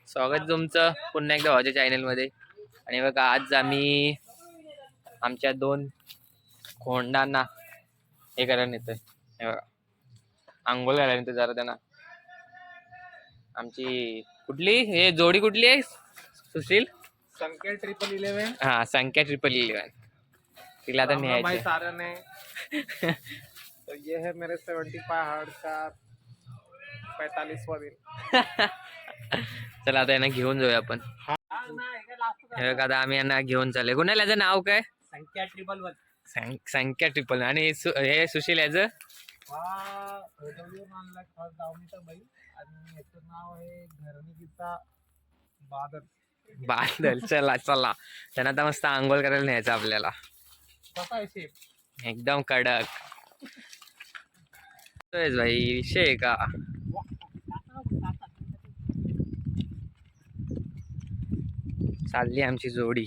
स्वागत तुमचं पुन्हा एकदा माझ्या चॅनलमध्ये. आणि बघा आज आम्ही आमच्या 2 खोंडांना हे करायला नेतोय. हे बघा आंघोळ घालायला नेतोय जरा त्यांना. आमची कुठली हे जोडी कुठली आहे सुशील? संख्या 1111. हा संख्या 1111 तिला आता भाई न्यायचं. सारन है। तो ये है मेरे 75 हर्ट्ज का 45वां दिन। चला आता यांना घेऊन जाऊया आपण. हे बघा आता आम्ही यांना घेऊन चालले. कुणाला याचं नाव काय? संख्या 1111. संख्या 11 आणि हे सुशील याचं नाव आहे घरणीचा बादल. बादल. चला चला त्यांना आता मस्त आंघोळ करायला न्यायचं आपल्याला. कसा आहे शेप? एकदम कडक. भाई विषय का चालली आमची जोडी.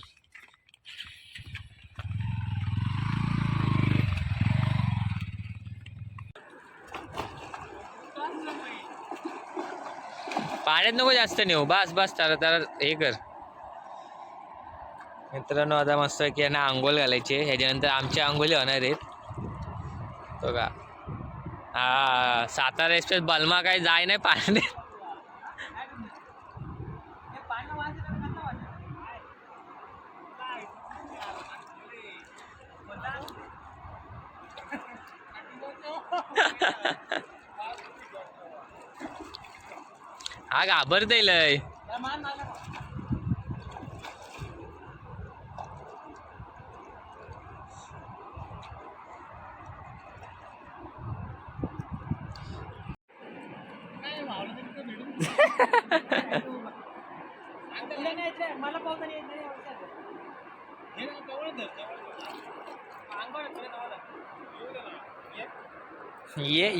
पाण्यात नको जास्त नेऊ. बस बस तर हे कर. मित्रांनो आता मस्त की यांना आंघोळ घालायचे. ह्याच्यानंतर आमच्या आंघोळी होणार आहेत. तो का हा सातारा एक्सप्रेस बलमा काही जाय नाही पाण्यात. हा घाबरतय लय.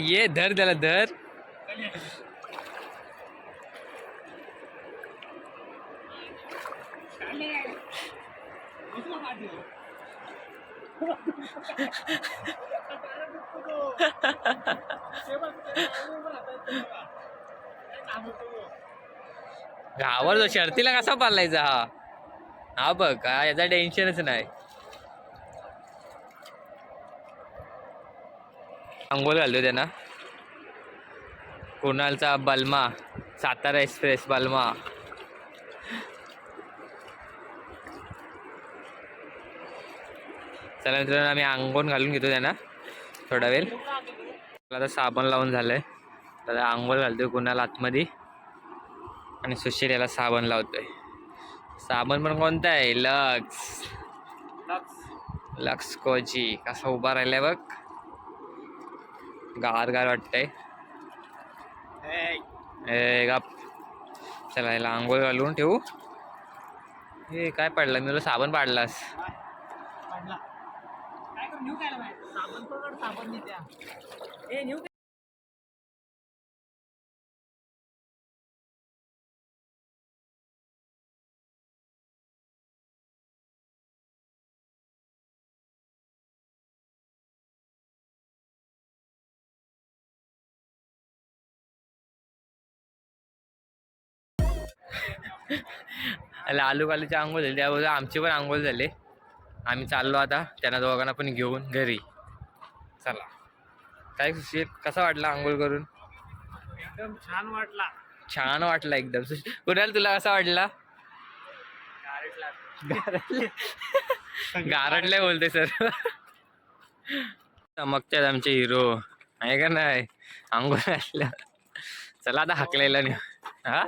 ये धर त्याला धर. गावावर शर्तीला कसा पालायचा हा. हा बघ का याचा टेन्शनच नाही. आंघोळ घालतो त्यांना. कुणालचा बलमा सातारा एक्सप्रेस बलमा. चला मित्रांनो आम्ही आंघोळ घालून घेतो त्यांना थोडा वेळ. आता साबण लावून झालंय. तर आंघोळ घालतोय कुणाल आतमध्ये आणि सुशील याला साबण लावतोय. साबण पण कोणता आहे? लक्स. लक्स कोची. कसा उभा राहिलाय बघ. गार गार वाटतंय. गप. चला याला आंघोळ घालून ठेवू. हे काय पडलं? मी तुला साबण पाडलास. लालू कालूची आंघोळ झाली त्याबरोबर आमची पण आंघोळ झाली. आम्ही चाललो आता त्यांना दोघांना पण घेऊन घरी. चला काय सुशील कसा वाटला आंघोळ करून? एकदम छान वाटला. छान वाटला एकदम. कुणाल तुला कसा वाटला? गारटले बोलते सर. चमकतात आमचे हिरो आहे का नाही आंघोळ घातल्या. चला आता हाकलेला नाही. हा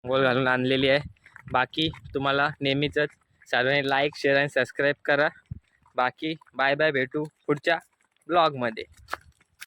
गोल घालून आणलेली आहे. बाकी तुम्हाला नेहमीच सर्वांनी लाईक शेअर आणि सबस्क्राईब करा. बाकी बाय बाय, भेटू पुढच्या ब्लॉगमध्ये.